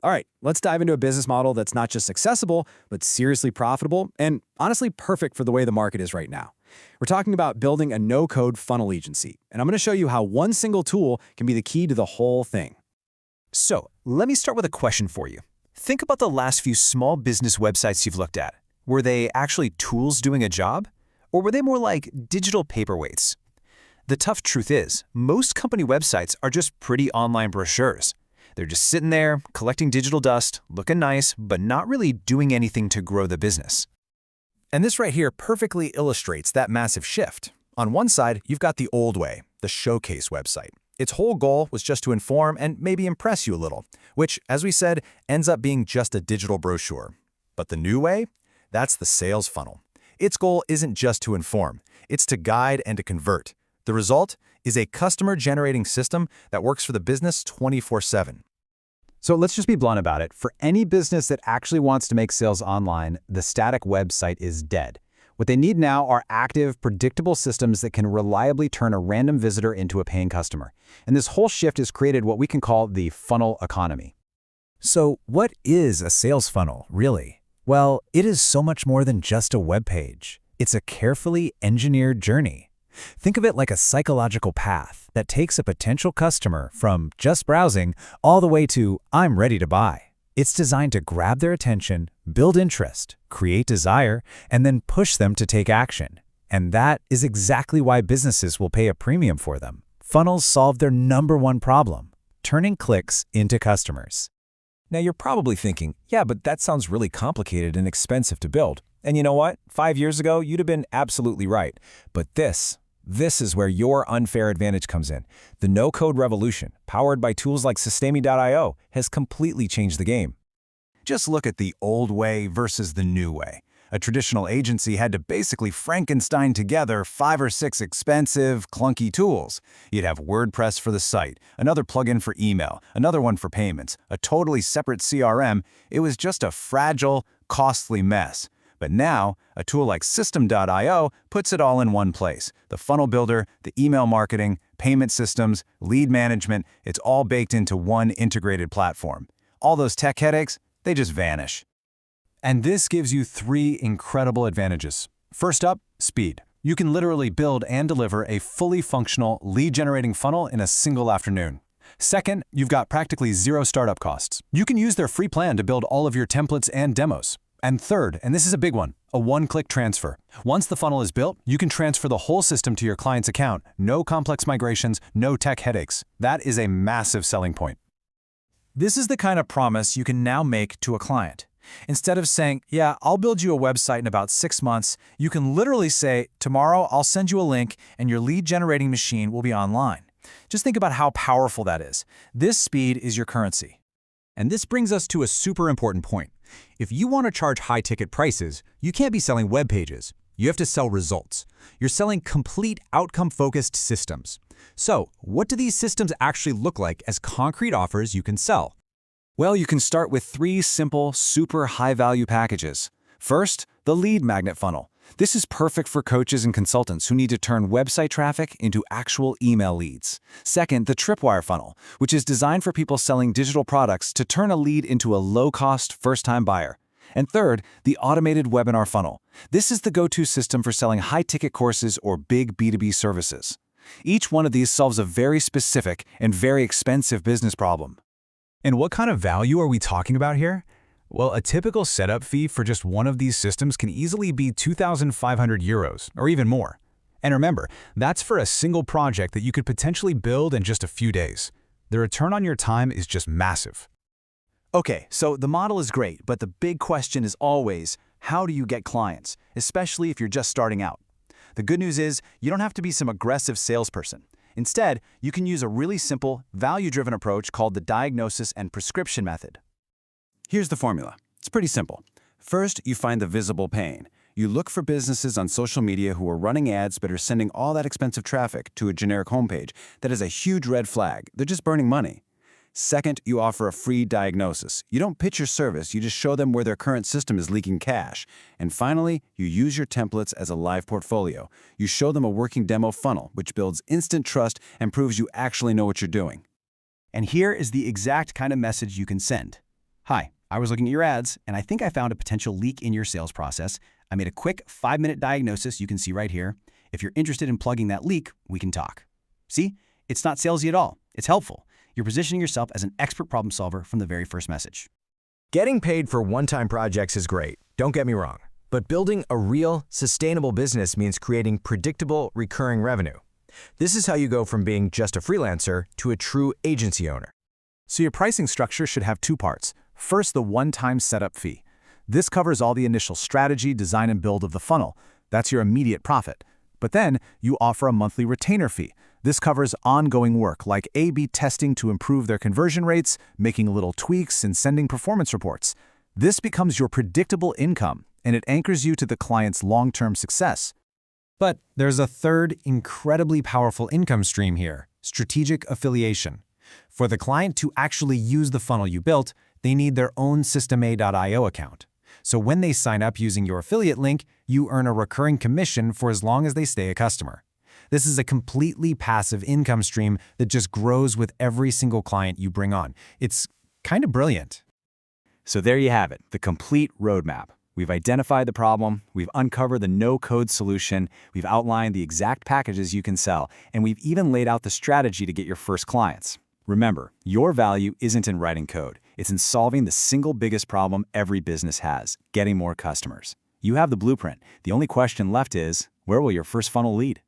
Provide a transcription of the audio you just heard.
All right, let's dive into a business model that's not just accessible, but seriously profitable and honestly perfect for the way the market is right now. We're talking about building a no-code funnel agency, and I'm going to show you how one single tool can be the key to the whole thing. So, let me start with a question for you. Think about the last few small business websites you've looked at. Were they actually tools doing a job? Or were they more like digital paperweights? The tough truth is, most company websites are just pretty online brochures. They're just sitting there, collecting digital dust, looking nice, but not really doing anything to grow the business. And this right here perfectly illustrates that massive shift. On one side, you've got the old way, the showcase website. Its whole goal was just to inform and maybe impress you a little, which, as we said, ends up being just a digital brochure. But the new way? That's the sales funnel. Its goal isn't just to inform, it's to guide and to convert. The result is a customer-generating system that works for the business 24/7. So let's just be blunt about it. For any business that actually wants to make sales online, the static website is dead. What they need now are active, predictable systems that can reliably turn a random visitor into a paying customer. And this whole shift has created what we can call the funnel economy. So what is a sales funnel, really? Well, it is so much more than just a web page. It's a carefully engineered journey. Think of it like a psychological path that takes a potential customer from just browsing all the way to I'm ready to buy. It's designed to grab their attention, build interest, create desire, and then push them to take action. And that is exactly why businesses will pay a premium for them. Funnels solve their #1 problem, turning clicks into customers. Now you're probably thinking, yeah, but that sounds really complicated and expensive to build. And you know what? 5 years ago, you'd have been absolutely right. But this is where your unfair advantage comes in. The no-code revolution, powered by tools like Systemi.io, has completely changed the game. Just look at the old way versus the new way. A traditional agency had to basically Frankenstein together 5 or 6 expensive, clunky tools. You'd have WordPress for the site, another plugin for email, another one for payments, a totally separate CRM. It was just a fragile, costly mess. But now, a tool like System.io puts it all in one place. The funnel builder, the email marketing, payment systems, lead management, it's all baked into one integrated platform. All those tech headaches, they just vanish. And this gives you 3 incredible advantages. First up, speed. You can literally build and deliver a fully functional lead-generating funnel in a single afternoon. Second, you've got practically 0 startup costs. You can use their free plan to build all of your templates and demos. And third, and this is a big one, a one-click transfer. Once the funnel is built, you can transfer the whole system to your client's account. No complex migrations, no tech headaches. That is a massive selling point. This is the kind of promise you can now make to a client. Instead of saying, yeah, I'll build you a website in about 6 months, you can literally say, tomorrow I'll send you a link and your lead-generating machine will be online. Just think about how powerful that is. This speed is your currency. And this brings us to a super important point. If you want to charge high-ticket prices, you can't be selling web pages. You have to sell results. You're selling complete outcome-focused systems. So, what do these systems actually look like as concrete offers you can sell? Well, you can start with 3 simple, super high-value packages. First, the lead magnet funnel. This is perfect for coaches and consultants who need to turn website traffic into actual email leads. Second, the tripwire funnel, which is designed for people selling digital products to turn a lead into a low-cost, first-time buyer. And third, the automated webinar funnel. This is the go-to system for selling high-ticket courses or big B2B services. Each one of these solves a very specific and very expensive business problem. And what kind of value are we talking about here? Well, a typical setup fee for just one of these systems can easily be 2,500 euros, or even more. And remember, that's for a single project that you could potentially build in just a few days. The return on your time is just massive. Okay, so the model is great, but the big question is always, how do you get clients, especially if you're just starting out? The good news is, you don't have to be some aggressive salesperson. Instead, you can use a really simple, value-driven approach called the diagnosis and prescription method. Here's the formula. It's pretty simple. First, you find the visible pain. You look for businesses on social media who are running ads but are sending all that expensive traffic to a generic homepage that is a huge red flag. They're just burning money. Second, you offer a free diagnosis. You don't pitch your service, you just show them where their current system is leaking cash. And finally, you use your templates as a live portfolio. You show them a working demo funnel, which builds instant trust and proves you actually know what you're doing. And here is the exact kind of message you can send. Hi, I was looking at your ads, and I think I found a potential leak in your sales process. I made a quick 5-minute diagnosis you can see right here. If you're interested in plugging that leak, we can talk. See? It's not salesy at all. It's helpful. You're positioning yourself as an expert problem solver from the very first message. Getting paid for one-time projects is great, don't get me wrong. But building a real, sustainable business means creating predictable, recurring revenue. This is how you go from being just a freelancer to a true agency owner. So your pricing structure should have two parts. First, the one-time setup fee. This covers all the initial strategy, design, and build of the funnel. That's your immediate profit. But then, you offer a monthly retainer fee. This covers ongoing work like A/B testing to improve their conversion rates, making little tweaks, and sending performance reports. This becomes your predictable income, and it anchors you to the client's long-term success. But there's a third incredibly powerful income stream here: strategic affiliation. For the client to actually use the funnel you built, they need their own System.io account. So when they sign up using your affiliate link, you earn a recurring commission for as long as they stay a customer. This is a completely passive income stream that just grows with every single client you bring on. It's kind of brilliant. So there you have it, the complete roadmap. We've identified the problem, we've uncovered the no-code solution, we've outlined the exact packages you can sell, and we've even laid out the strategy to get your first clients. Remember, your value isn't in writing code. It's in solving the single biggest problem every business has: getting more customers. You have the blueprint. The only question left is, where will your first funnel lead?